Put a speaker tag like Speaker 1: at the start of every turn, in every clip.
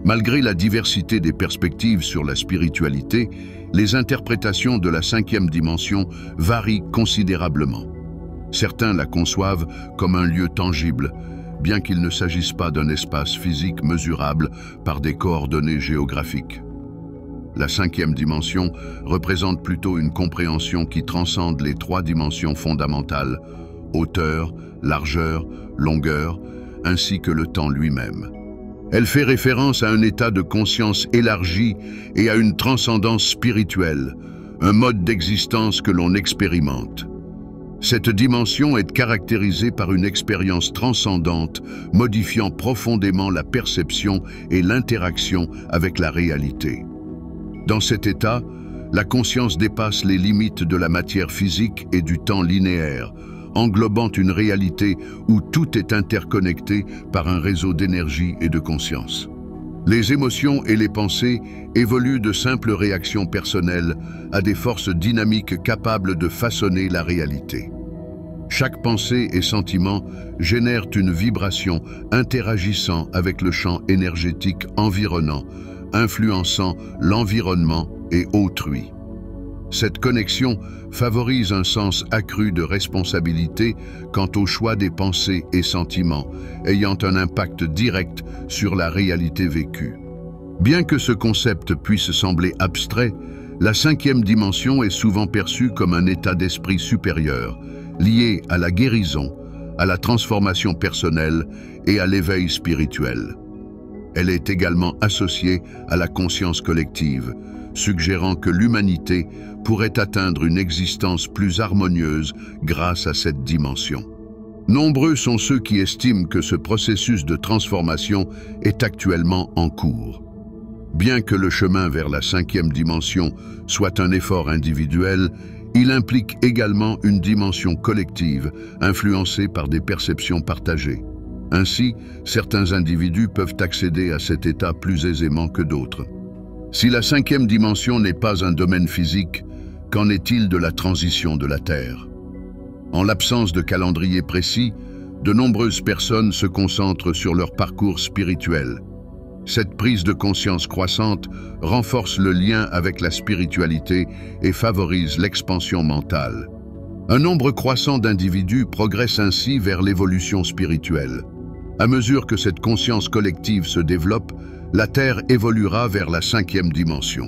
Speaker 1: Malgré la diversité des perspectives sur la spiritualité, les interprétations de la cinquième dimension varient considérablement. Certains la conçoivent comme un lieu tangible, bien qu'il ne s'agisse pas d'un espace physique mesurable par des coordonnées géographiques. La cinquième dimension représente plutôt une compréhension qui transcende les trois dimensions fondamentales, hauteur, largeur, longueur, ainsi que le temps lui-même. Elle fait référence à un état de conscience élargi et à une transcendance spirituelle, un mode d'existence que l'on expérimente. Cette dimension est caractérisée par une expérience transcendante, modifiant profondément la perception et l'interaction avec la réalité. Dans cet état, la conscience dépasse les limites de la matière physique et du temps linéaire, englobant une réalité où tout est interconnecté par un réseau d'énergie et de conscience. Les émotions et les pensées évoluent de simples réactions personnelles à des forces dynamiques capables de façonner la réalité. Chaque pensée et sentiment génèrent une vibration interagissant avec le champ énergétique environnant, influençant l'environnement et autrui. Cette connexion favorise un sens accru de responsabilité quant au choix des pensées et sentiments, ayant un impact direct sur la réalité vécue. Bien que ce concept puisse sembler abstrait, la cinquième dimension est souvent perçue comme un état d'esprit supérieur, lié à la guérison, à la transformation personnelle et à l'éveil spirituel. Elle est également associée à la conscience collective, suggérant que l'humanité pourrait atteindre une existence plus harmonieuse grâce à cette dimension. Nombreux sont ceux qui estiment que ce processus de transformation est actuellement en cours. Bien que le chemin vers la cinquième dimension soit un effort individuel, il implique également une dimension collective, influencée par des perceptions partagées. Ainsi, certains individus peuvent accéder à cet état plus aisément que d'autres. Si la cinquième dimension n'est pas un domaine physique, qu'en est-il de la transition de la Terre? En l'absence de calendrier précis, de nombreuses personnes se concentrent sur leur parcours spirituel. Cette prise de conscience croissante renforce le lien avec la spiritualité et favorise l'expansion mentale. Un nombre croissant d'individus progresse ainsi vers l'évolution spirituelle. À mesure que cette conscience collective se développe, la Terre évoluera vers la cinquième dimension.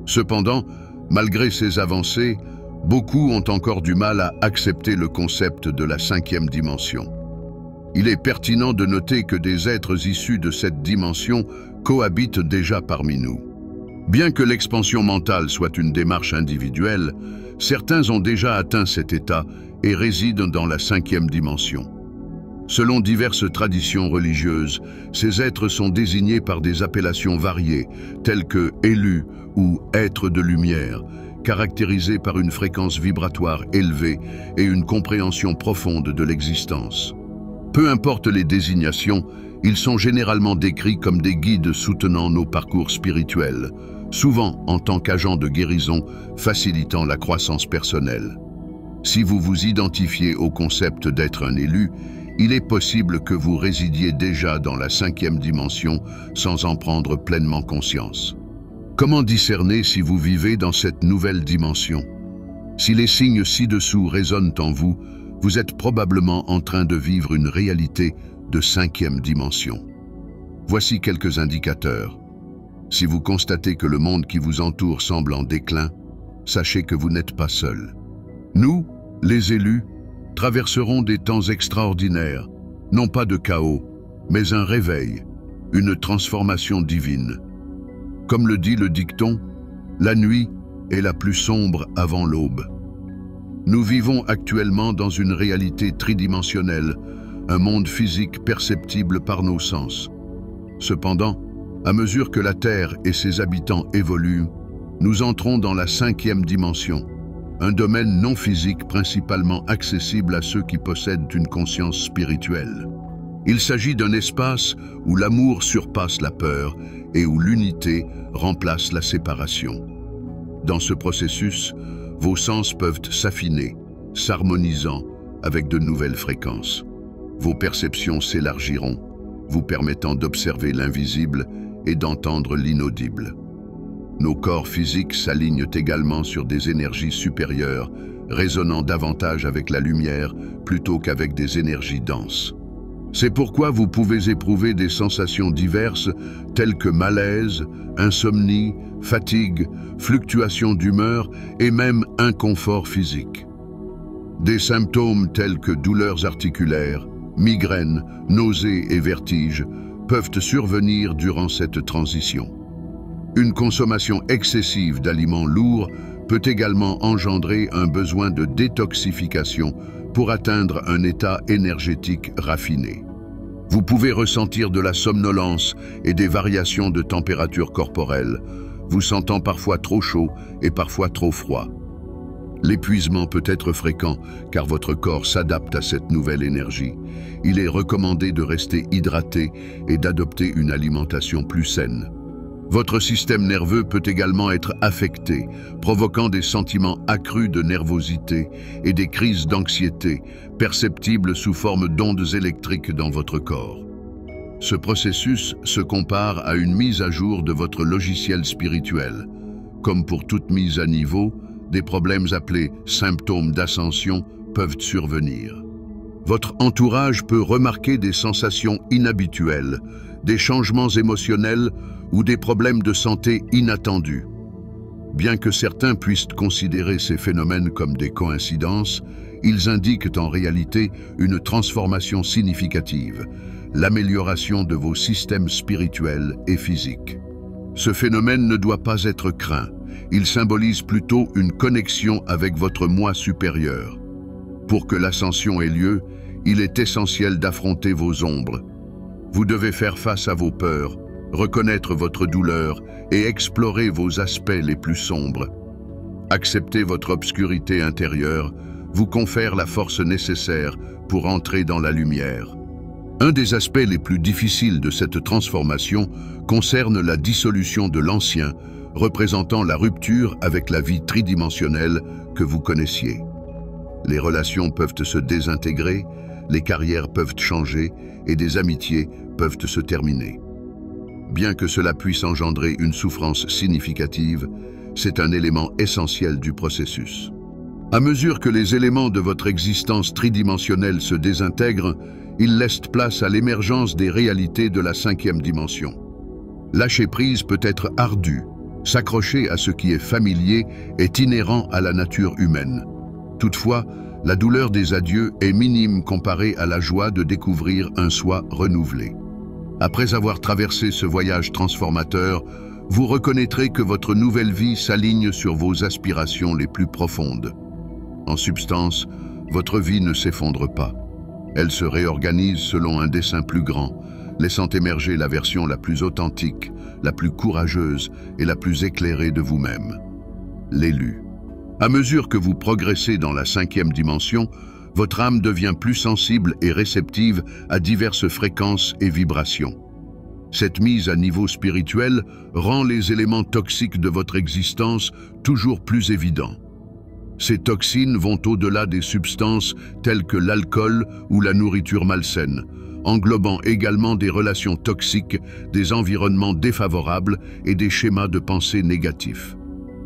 Speaker 1: Cependant, malgré ces avancées, beaucoup ont encore du mal à accepter le concept de la cinquième dimension. Il est pertinent de noter que des êtres issus de cette dimension cohabitent déjà parmi nous. Bien que l'expansion mentale soit une démarche individuelle, certains ont déjà atteint cet état et résident dans la cinquième dimension. Selon diverses traditions religieuses, ces êtres sont désignés par des appellations variées, telles que élus ou êtres de lumière, caractérisés par une fréquence vibratoire élevée et une compréhension profonde de l'existence. Peu importe les désignations, ils sont généralement décrits comme des guides soutenant nos parcours spirituels, souvent en tant qu'agents de guérison facilitant la croissance personnelle. Si vous vous identifiez au concept d'être un élu, il est possible que vous résidiez déjà dans la cinquième dimension sans en prendre pleinement conscience. Comment discerner si vous vivez dans cette nouvelle dimension? Si les signes ci-dessous résonnent en vous, vous êtes probablement en train de vivre une réalité de cinquième dimension. Voici quelques indicateurs. Si vous constatez que le monde qui vous entoure semble en déclin, sachez que vous n'êtes pas seul. Nous, les élus, traverserons des temps extraordinaires, non pas de chaos, mais un réveil, une transformation divine. Comme le dit le dicton, la nuit est la plus sombre avant l'aube. Nous vivons actuellement dans une réalité tridimensionnelle, un monde physique perceptible par nos sens. Cependant, à mesure que la Terre et ses habitants évoluent, nous entrons dans la cinquième dimension, un domaine non physique principalement accessible à ceux qui possèdent une conscience spirituelle. Il s'agit d'un espace où l'amour surpasse la peur et où l'unité remplace la séparation. Dans ce processus, vos sens peuvent s'affiner, s'harmonisant avec de nouvelles fréquences. Vos perceptions s'élargiront, vous permettant d'observer l'invisible et d'entendre l'inaudible. Nos corps physiques s'alignent également sur des énergies supérieures, résonnant davantage avec la lumière plutôt qu'avec des énergies denses. C'est pourquoi vous pouvez éprouver des sensations diverses telles que malaise, insomnie, fatigue, fluctuation d'humeur et même inconfort physique. Des symptômes tels que douleurs articulaires, migraines, nausées et vertiges peuvent survenir durant cette transition. Une consommation excessive d'aliments lourds peut également engendrer un besoin de détoxification pour atteindre un état énergétique raffiné. Vous pouvez ressentir de la somnolence et des variations de température corporelle, vous sentant parfois trop chaud et parfois trop froid. L'épuisement peut être fréquent car votre corps s'adapte à cette nouvelle énergie. Il est recommandé de rester hydraté et d'adopter une alimentation plus saine. Votre système nerveux peut également être affecté, provoquant des sentiments accrus de nervosité et des crises d'anxiété, perceptibles sous forme d'ondes électriques dans votre corps. Ce processus se compare à une mise à jour de votre logiciel spirituel. Comme pour toute mise à niveau, des problèmes appelés symptômes d'ascension peuvent survenir. Votre entourage peut remarquer des sensations inhabituelles, des changements émotionnels ou des problèmes de santé inattendus. Bien que certains puissent considérer ces phénomènes comme des coïncidences, ils indiquent en réalité une transformation significative, l'amélioration de vos systèmes spirituels et physiques. Ce phénomène ne doit pas être craint, il symbolise plutôt une connexion avec votre moi supérieur. Pour que l'ascension ait lieu, il est essentiel d'affronter vos ombres. Vous devez faire face à vos peurs, reconnaître votre douleur et explorer vos aspects les plus sombres. Accepter votre obscurité intérieure vous confère la force nécessaire pour entrer dans la lumière. Un des aspects les plus difficiles de cette transformation concerne la dissolution de l'ancien, représentant la rupture avec la vie tridimensionnelle que vous connaissiez. Les relations peuvent se désintégrer, les carrières peuvent changer et des amitiés peuvent se terminer. Bien que cela puisse engendrer une souffrance significative, c'est un élément essentiel du processus. À mesure que les éléments de votre existence tridimensionnelle se désintègrent, ils laissent place à l'émergence des réalités de la 5e dimension. Lâcher prise peut être ardu. S'accrocher à ce qui est familier est inhérent à la nature humaine. Toutefois, la douleur des adieux est minime comparée à la joie de découvrir un soi renouvelé. Après avoir traversé ce voyage transformateur, vous reconnaîtrez que votre nouvelle vie s'aligne sur vos aspirations les plus profondes. En substance, votre vie ne s'effondre pas. Elle se réorganise selon un dessein plus grand, laissant émerger la version la plus authentique, la plus courageuse et la plus éclairée de vous-même. L'élu. À mesure que vous progressez dans la 5e dimension, votre âme devient plus sensible et réceptive à diverses fréquences et vibrations. Cette mise à niveau spirituel rend les éléments toxiques de votre existence toujours plus évidents. Ces toxines vont au-delà des substances telles que l'alcool ou la nourriture malsaine, englobant également des relations toxiques, des environnements défavorables et des schémas de pensée négatifs.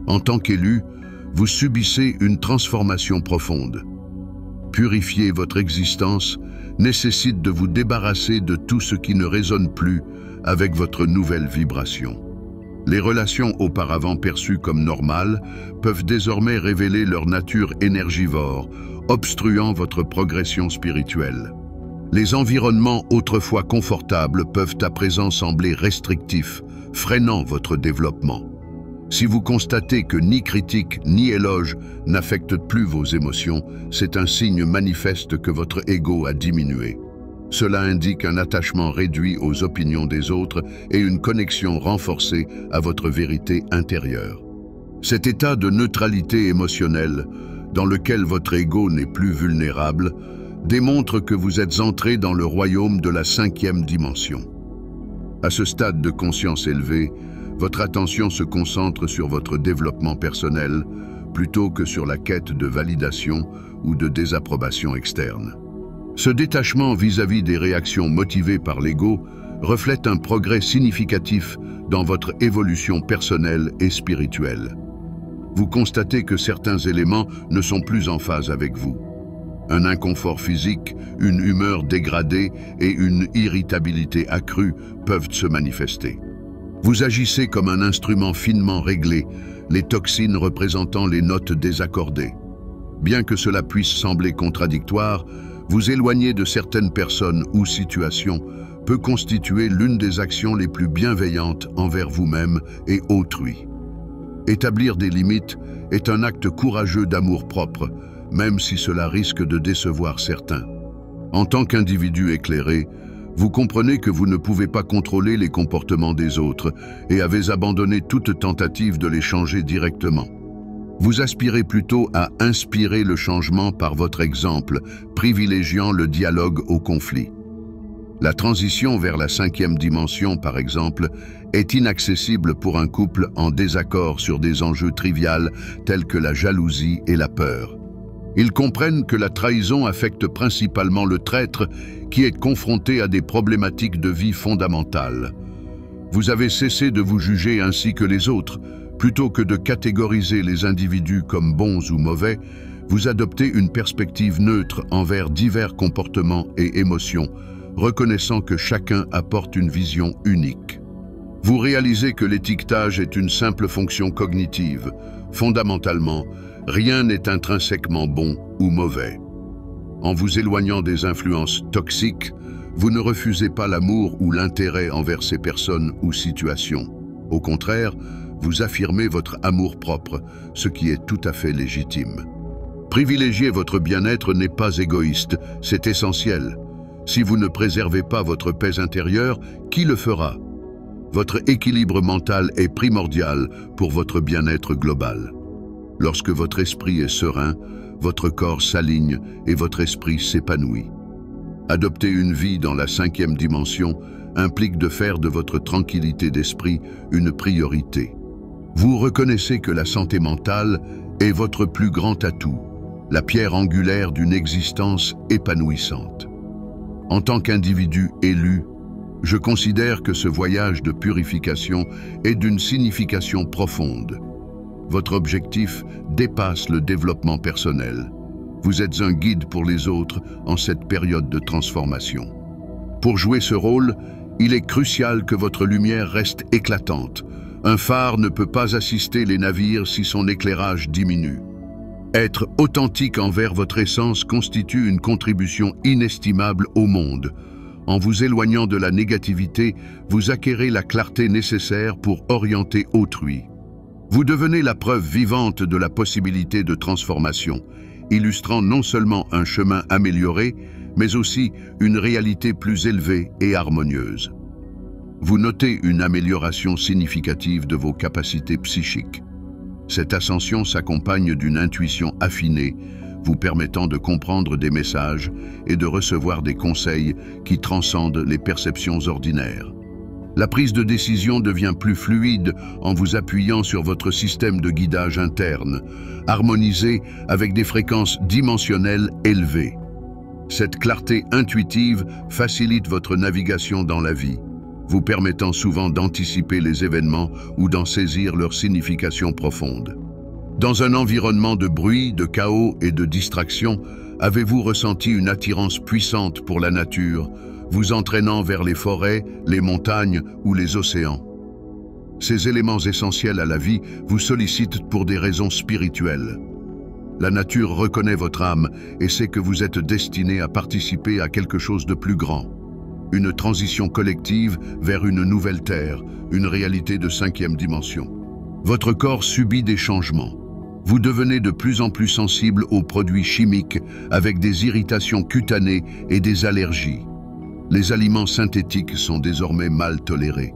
Speaker 1: En tant qu'élu, vous subissez une transformation profonde. Purifier votre existence nécessite de vous débarrasser de tout ce qui ne résonne plus avec votre nouvelle vibration. Les relations auparavant perçues comme normales peuvent désormais révéler leur nature énergivore, obstruant votre progression spirituelle. Les environnements autrefois confortables peuvent à présent sembler restrictifs, freinant votre développement. Si vous constatez que ni critique ni éloge n'affectent plus vos émotions, c'est un signe manifeste que votre ego a diminué. Cela indique un attachement réduit aux opinions des autres et une connexion renforcée à votre vérité intérieure. Cet état de neutralité émotionnelle, dans lequel votre ego n'est plus vulnérable, démontre que vous êtes entré dans le royaume de la 5e dimension. À ce stade de conscience élevée, votre attention se concentre sur votre développement personnel plutôt que sur la quête de validation ou de désapprobation externe. Ce détachement vis-à-vis des réactions motivées par l'ego reflètent un progrès significatif dans votre évolution personnelle et spirituelle. Vous constatez que certains éléments ne sont plus en phase avec vous. Un inconfort physique, une humeur dégradée et une irritabilité accrue peuvent se manifester. Vous agissez comme un instrument finement réglé, les toxines représentant les notes désaccordées. Bien que cela puisse sembler contradictoire, vous éloigner de certaines personnes ou situations peut constituer l'une des actions les plus bienveillantes envers vous-même et autrui. Établir des limites est un acte courageux d'amour-propre, même si cela risque de décevoir certains. En tant qu'individu éclairé, vous comprenez que vous ne pouvez pas contrôler les comportements des autres et avez abandonné toute tentative de les changer directement. Vous aspirez plutôt à inspirer le changement par votre exemple, privilégiant le dialogue au conflit. La transition vers la 5e dimension, par exemple, est inaccessible pour un couple en désaccord sur des enjeux triviaux tels que la jalousie et la peur. Ils comprennent que la trahison affecte principalement le traître qui est confronté à des problématiques de vie fondamentales. Vous avez cessé de vous juger ainsi que les autres. Plutôt que de catégoriser les individus comme bons ou mauvais, vous adoptez une perspective neutre envers divers comportements et émotions, reconnaissant que chacun apporte une vision unique. Vous réalisez que l'étiquetage est une simple fonction cognitive. Fondamentalement, rien n'est intrinsèquement bon ou mauvais. En vous éloignant des influences toxiques, vous ne refusez pas l'amour ou l'intérêt envers ces personnes ou situations. Au contraire, vous affirmez votre amour-propre, ce qui est tout à fait légitime. Privilégier votre bien-être n'est pas égoïste, c'est essentiel. Si vous ne préservez pas votre paix intérieure, qui le fera? Votre équilibre mental est primordial pour votre bien-être global. Lorsque votre esprit est serein, votre corps s'aligne et votre esprit s'épanouit. Adopter une vie dans la 5e dimension implique de faire de votre tranquillité d'esprit une priorité. Vous reconnaissez que la santé mentale est votre plus grand atout, la pierre angulaire d'une existence épanouissante. En tant qu'individu élu, je considère que ce voyage de purification est d'une signification profonde. Votre objectif dépasse le développement personnel. Vous êtes un guide pour les autres en cette période de transformation. Pour jouer ce rôle, il est crucial que votre lumière reste éclatante. Un phare ne peut pas assister les navires si son éclairage diminue. Être authentique envers votre essence constitue une contribution inestimable au monde. En vous éloignant de la négativité, vous acquérez la clarté nécessaire pour orienter autrui. Vous devenez la preuve vivante de la possibilité de transformation, illustrant non seulement un chemin amélioré, mais aussi une réalité plus élevée et harmonieuse. Vous notez une amélioration significative de vos capacités psychiques. Cette ascension s'accompagne d'une intuition affinée, vous permettant de comprendre des messages et de recevoir des conseils qui transcendent les perceptions ordinaires. La prise de décision devient plus fluide en vous appuyant sur votre système de guidage interne, harmonisé avec des fréquences dimensionnelles élevées. Cette clarté intuitive facilite votre navigation dans la vie, vous permettant souvent d'anticiper les événements ou d'en saisir leur signification profonde. Dans un environnement de bruit, de chaos et de distraction, avez-vous ressenti une attirance puissante pour la nature, vous entraînant vers les forêts, les montagnes ou les océans? Ces éléments essentiels à la vie vous sollicitent pour des raisons spirituelles. La nature reconnaît votre âme et sait que vous êtes destiné à participer à quelque chose de plus grand. Une transition collective vers une nouvelle terre, une réalité de 5e dimension. Votre corps subit des changements. Vous devenez de plus en plus sensible aux produits chimiques avec des irritations cutanées et des allergies. Les aliments synthétiques sont désormais mal tolérés.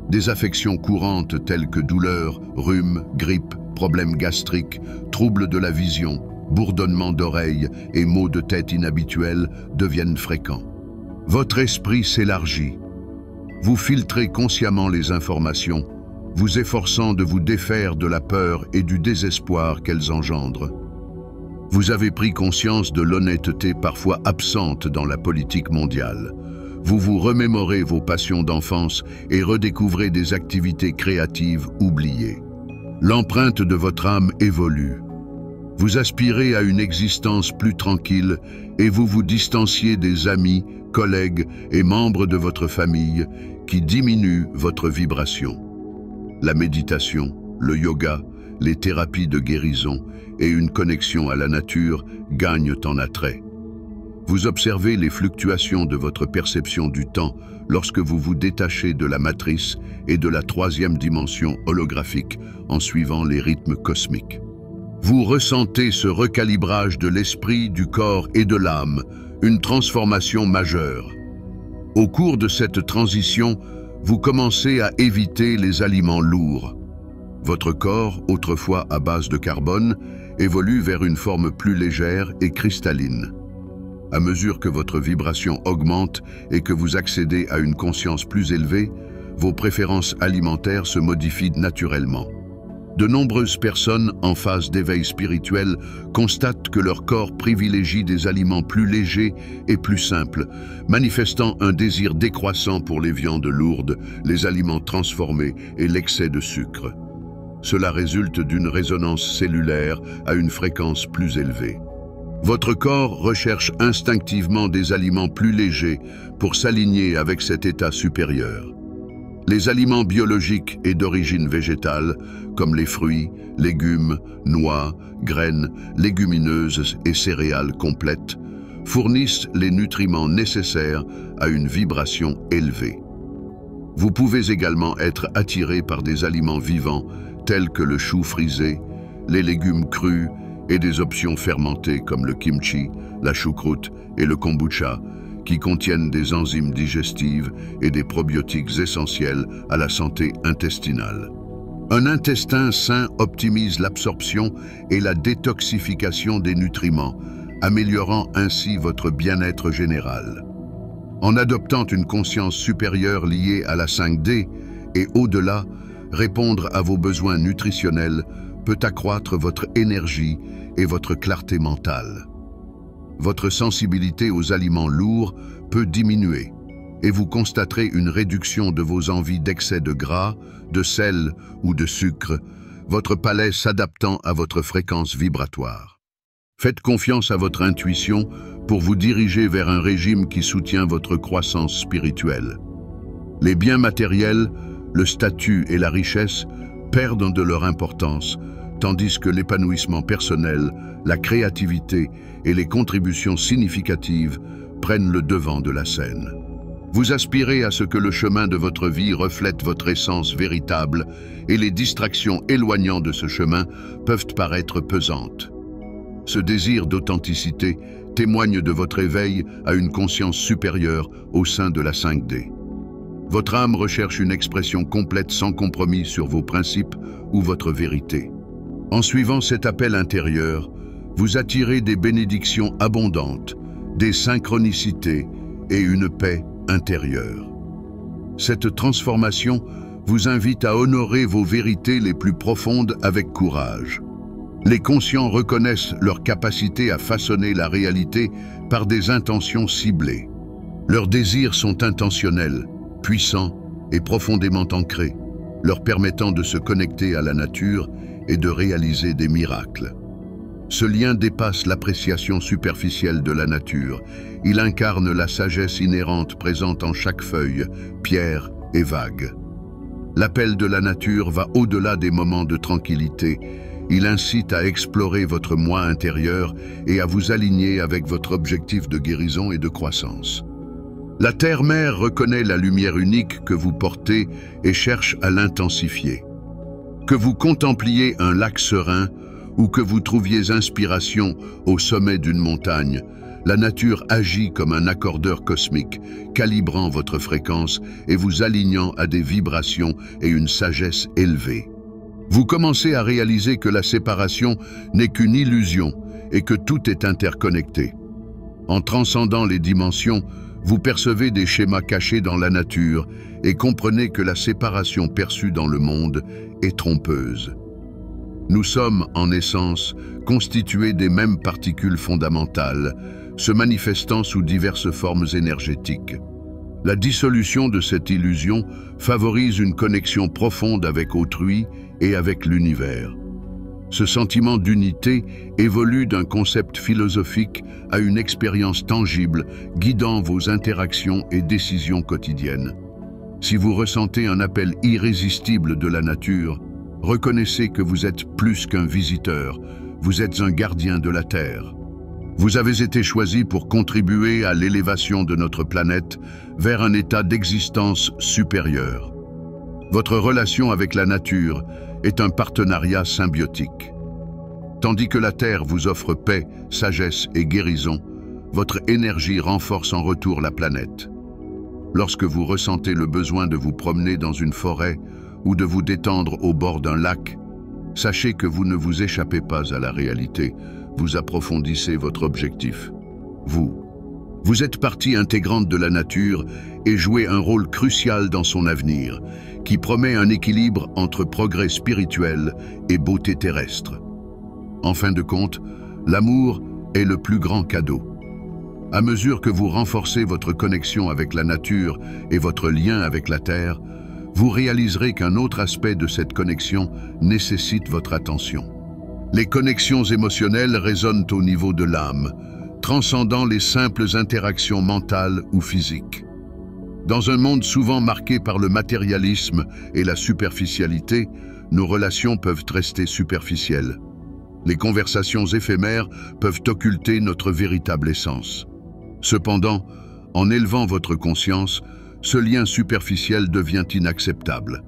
Speaker 1: Des affections courantes telles que douleurs, rhumes, grippe, problèmes gastriques, troubles de la vision, bourdonnements d'oreilles et maux de tête inhabituels deviennent fréquents. Votre esprit s'élargit. Vous filtrez consciemment les informations, vous efforçant de vous défaire de la peur et du désespoir qu'elles engendrent. Vous avez pris conscience de l'honnêteté parfois absente dans la politique mondiale. vous vous remémorez vos passions d'enfance et redécouvrez des activités créatives oubliées. L'empreinte de votre âme évolue. Vous aspirez à une existence plus tranquille et vous vous distanciez des amis, collègues et membres de votre famille qui diminuent votre vibration. La méditation, le yoga, les thérapies de guérison et une connexion à la nature gagnent en attrait. Vous observez les fluctuations de votre perception du temps lorsque vous vous détachez de la matrice et de la troisième dimension holographique en suivant les rythmes cosmiques. Vous ressentez ce recalibrage de l'esprit, du corps et de l'âme, une transformation majeure. Au cours de cette transition, vous commencez à éviter les aliments lourds. Votre corps, autrefois à base de carbone, évolue vers une forme plus légère et cristalline. À mesure que votre vibration augmente et que vous accédez à une conscience plus élevée, vos préférences alimentaires se modifient naturellement. De nombreuses personnes en phase d'éveil spirituel constatent que leur corps privilégie des aliments plus légers et plus simples, manifestant un désir décroissant pour les viandes lourdes, les aliments transformés et l'excès de sucre. Cela résulte d'une résonance cellulaire à une fréquence plus élevée. Votre corps recherche instinctivement des aliments plus légers pour s'aligner avec cet état supérieur. Les aliments biologiques et d'origine végétale, comme les fruits, légumes, noix, graines, légumineuses et céréales complètes, fournissent les nutriments nécessaires à une vibration élevée. Vous pouvez également être attiré par des aliments vivants tels que le chou frisé, les légumes crus et des options fermentées comme le kimchi, la choucroute et le kombucha, qui contiennent des enzymes digestives et des probiotiques essentiels à la santé intestinale. Un intestin sain optimise l'absorption et la détoxification des nutriments, améliorant ainsi votre bien-être général. En adoptant une conscience supérieure liée à la 5D et au-delà, répondre à vos besoins nutritionnels peut accroître votre énergie et votre clarté mentale. Votre sensibilité aux aliments lourds peut diminuer et vous constaterez une réduction de vos envies d'excès de gras, de sel ou de sucre, votre palais s'adaptant à votre fréquence vibratoire. Faites confiance à votre intuition pour vous diriger vers un régime qui soutient votre croissance spirituelle. Les biens matériels, le statut et la richesse perdent de leur importance, tandis que l'épanouissement personnel, la créativité et les contributions significatives prennent le devant de la scène. Vous aspirez à ce que le chemin de votre vie reflète votre essence véritable et les distractions éloignant de ce chemin peuvent paraître pesantes. Ce désir d'authenticité témoigne de votre éveil à une conscience supérieure au sein de la 5D. Votre âme recherche une expression complète sans compromis sur vos principes ou votre vérité. En suivant cet appel intérieur, vous attirez des bénédictions abondantes, des synchronicités et une paix intérieure. Cette transformation vous invite à honorer vos vérités les plus profondes avec courage. Les conscients reconnaissent leur capacité à façonner la réalité par des intentions ciblées. Leurs désirs sont intentionnels, puissants et profondément ancrés, leur permettant de se connecter à la nature et de réaliser des miracles. Ce lien dépasse l'appréciation superficielle de la nature. Il incarne la sagesse inhérente présente en chaque feuille, pierre et vague. L'appel de la nature va au-delà des moments de tranquillité. Il incite à explorer votre moi intérieur et à vous aligner avec votre objectif de guérison et de croissance. La Terre-Mère reconnaît la lumière unique que vous portez et cherche à l'intensifier. Que vous contempliez un lac serein ou que vous trouviez inspiration au sommet d'une montagne, la nature agit comme un accordeur cosmique, calibrant votre fréquence et vous alignant à des vibrations et une sagesse élevée. Vous commencez à réaliser que la séparation n'est qu'une illusion et que tout est interconnecté. En transcendant les dimensions, vous percevez des schémas cachés dans la nature et comprenez que la séparation perçue dans le monde est trompeuse. Nous sommes, en essence, constitués des mêmes particules fondamentales, se manifestant sous diverses formes énergétiques. La dissolution de cette illusion favorise une connexion profonde avec autrui et avec l'univers. Ce sentiment d'unité évolue d'un concept philosophique à une expérience tangible, guidant vos interactions et décisions quotidiennes. Si vous ressentez un appel irrésistible de la nature, reconnaissez que vous êtes plus qu'un visiteur, vous êtes un gardien de la Terre. Vous avez été choisi pour contribuer à l'élévation de notre planète vers un état d'existence supérieur. Votre relation avec la nature est un partenariat symbiotique. Tandis que la Terre vous offre paix, sagesse et guérison, votre énergie renforce en retour la planète. Lorsque vous ressentez le besoin de vous promener dans une forêt ou de vous détendre au bord d'un lac, sachez que vous ne vous échappez pas à la réalité, vous approfondissez votre objectif. Vous êtes partie intégrante de la nature et jouez un rôle crucial dans son avenir, qui promet un équilibre entre progrès spirituel et beauté terrestre. En fin de compte, l'amour est le plus grand cadeau. À mesure que vous renforcez votre connexion avec la nature et votre lien avec la Terre, vous réaliserez qu'un autre aspect de cette connexion nécessite votre attention. Les connexions émotionnelles résonnent au niveau de l'âme, transcendant les simples interactions mentales ou physiques. Dans un monde souvent marqué par le matérialisme et la superficialité, nos relations peuvent rester superficielles. Les conversations éphémères peuvent occulter notre véritable essence. Cependant, en élevant votre conscience, ce lien superficiel devient inacceptable.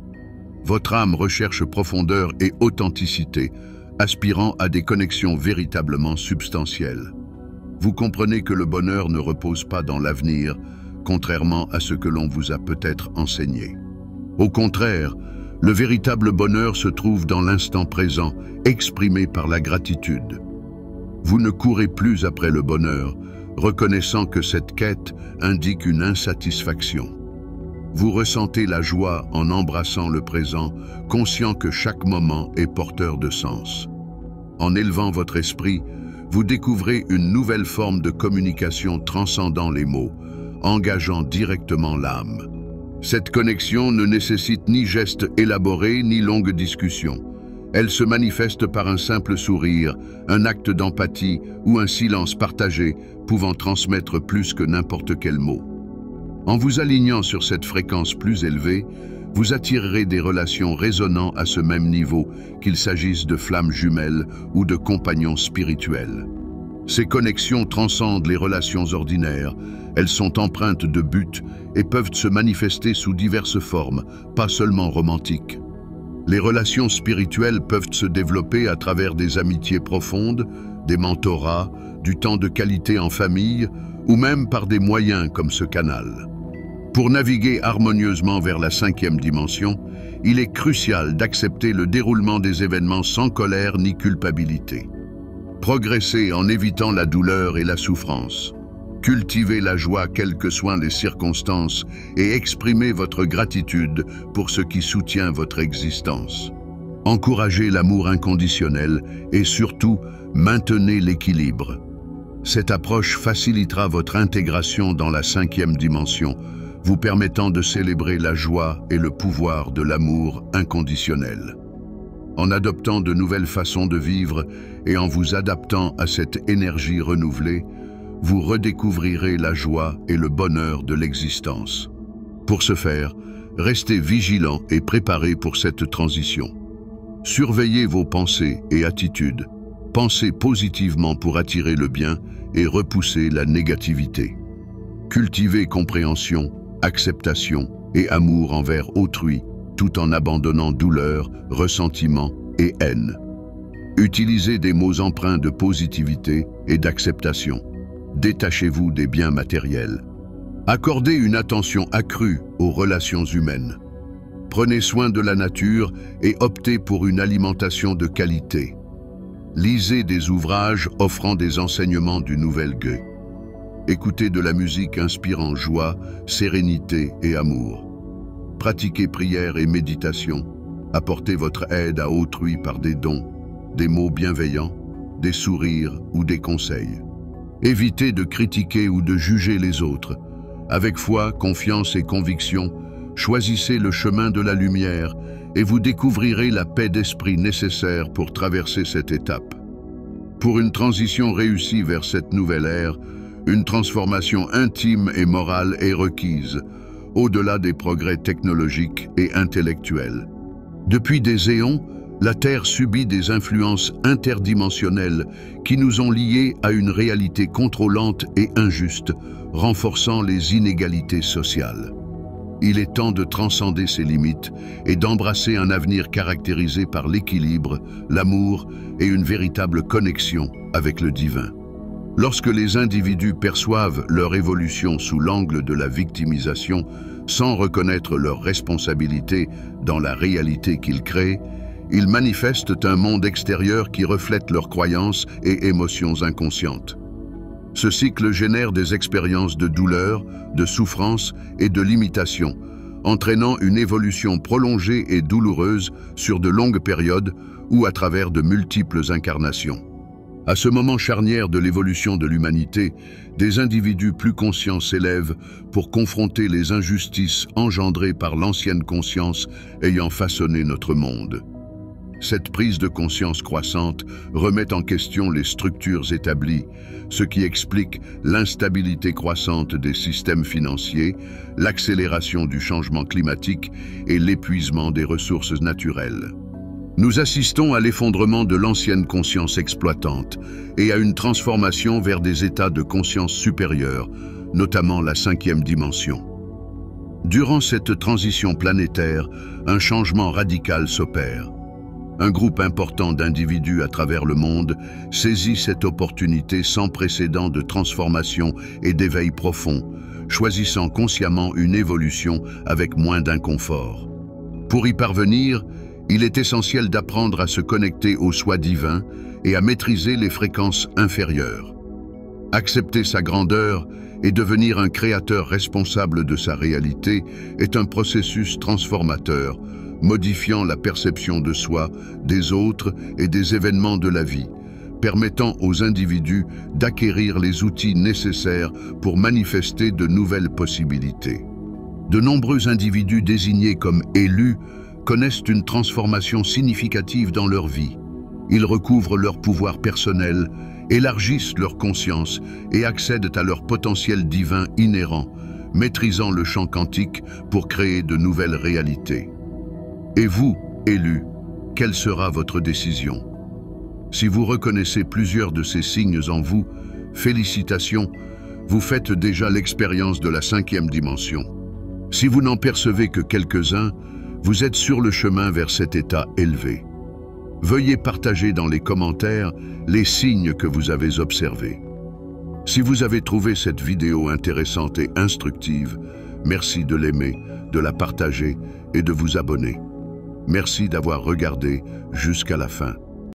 Speaker 1: Votre âme recherche profondeur et authenticité, aspirant à des connexions véritablement substantielles. Vous comprenez que le bonheur ne repose pas dans l'avenir, contrairement à ce que l'on vous a peut-être enseigné. Au contraire, le véritable bonheur se trouve dans l'instant présent, exprimé par la gratitude. Vous ne courez plus après le bonheur, reconnaissant que cette quête indique une insatisfaction. Vous ressentez la joie en embrassant le présent, conscient que chaque moment est porteur de sens. En élevant votre esprit, vous découvrez une nouvelle forme de communication transcendant les mots, engageant directement l'âme. Cette connexion ne nécessite ni gestes élaborés ni longues discussions. Elle se manifeste par un simple sourire, un acte d'empathie ou un silence partagé pouvant transmettre plus que n'importe quel mot. En vous alignant sur cette fréquence plus élevée, vous attirerez des relations résonnant à ce même niveau, qu'il s'agisse de flammes jumelles ou de compagnons spirituels. Ces connexions transcendent les relations ordinaires, elles sont empreintes de but et peuvent se manifester sous diverses formes, pas seulement romantiques. Les relations spirituelles peuvent se développer à travers des amitiés profondes, des mentorats, du temps de qualité en famille, ou même par des moyens comme ce canal. Pour naviguer harmonieusement vers la 5e dimension, il est crucial d'accepter le déroulement des événements sans colère ni culpabilité. Progressez en évitant la douleur et la souffrance. Cultivez la joie quelles que soient les circonstances et exprimez votre gratitude pour ce qui soutient votre existence. Encouragez l'amour inconditionnel et surtout, maintenez l'équilibre. Cette approche facilitera votre intégration dans la 5e dimension, vous permettant de célébrer la joie et le pouvoir de l'amour inconditionnel. En adoptant de nouvelles façons de vivre et en vous adaptant à cette énergie renouvelée, vous redécouvrirez la joie et le bonheur de l'existence. Pour ce faire, restez vigilant et préparé pour cette transition. Surveillez vos pensées et attitudes. Pensez positivement pour attirer le bien et repousser la négativité. Cultivez compréhension, acceptation et amour envers autrui, tout en abandonnant douleur, ressentiment et haine. Utilisez des mots empreints de positivité et d'acceptation. Détachez-vous des biens matériels. Accordez une attention accrue aux relations humaines. Prenez soin de la nature et optez pour une alimentation de qualité. Lisez des ouvrages offrant des enseignements du nouvel goût. Écoutez de la musique inspirant joie, sérénité et amour. Pratiquez prière et méditation. Apportez votre aide à autrui par des dons, des mots bienveillants, des sourires ou des conseils. Évitez de critiquer ou de juger les autres. Avec foi, confiance et conviction, choisissez le chemin de la lumière et vous découvrirez la paix d'esprit nécessaire pour traverser cette étape. Pour une transition réussie vers cette nouvelle ère, une transformation intime et morale est requise, au-delà des progrès technologiques et intellectuels. Depuis des éons, la Terre subit des influences interdimensionnelles qui nous ont liés à une réalité contrôlante et injuste, renforçant les inégalités sociales. Il est temps de transcender ces limites et d'embrasser un avenir caractérisé par l'équilibre, l'amour et une véritable connexion avec le divin. Lorsque les individus perçoivent leur évolution sous l'angle de la victimisation, sans reconnaître leur responsabilité dans la réalité qu'ils créent, ils manifestent un monde extérieur qui reflète leurs croyances et émotions inconscientes. Ce cycle génère des expériences de douleur, de souffrance et de limitation, entraînant une évolution prolongée et douloureuse sur de longues périodes ou à travers de multiples incarnations. À ce moment charnière de l'évolution de l'humanité, des individus plus conscients s'élèvent pour confronter les injustices engendrées par l'ancienne conscience ayant façonné notre monde. Cette prise de conscience croissante remet en question les structures établies, ce qui explique l'instabilité croissante des systèmes financiers, l'accélération du changement climatique et l'épuisement des ressources naturelles. Nous assistons à l'effondrement de l'ancienne conscience exploitante et à une transformation vers des états de conscience supérieure, notamment la 5e dimension. Durant cette transition planétaire, un changement radical s'opère. Un groupe important d'individus à travers le monde saisit cette opportunité sans précédent de transformation et d'éveil profond, choisissant consciemment une évolution avec moins d'inconfort. Pour y parvenir, il est essentiel d'apprendre à se connecter au soi divin et à maîtriser les fréquences inférieures. Accepter sa grandeur et devenir un créateur responsable de sa réalité est un processus transformateur, modifiant la perception de soi, des autres et des événements de la vie, permettant aux individus d'acquérir les outils nécessaires pour manifester de nouvelles possibilités. De nombreux individus désignés comme élus connaissent une transformation significative dans leur vie. Ils recouvrent leur pouvoir personnel, élargissent leur conscience et accèdent à leur potentiel divin inhérent, maîtrisant le champ quantique pour créer de nouvelles réalités. Et vous, élus, quelle sera votre décision? Si vous reconnaissez plusieurs de ces signes en vous, félicitations, vous faites déjà l'expérience de la 5e dimension. Si vous n'en percevez que quelques-uns, vous êtes sur le chemin vers cet état élevé. Veuillez partager dans les commentaires les signes que vous avez observés. Si vous avez trouvé cette vidéo intéressante et instructive, merci de l'aimer, de la partager et de vous abonner. Merci d'avoir regardé jusqu'à la fin.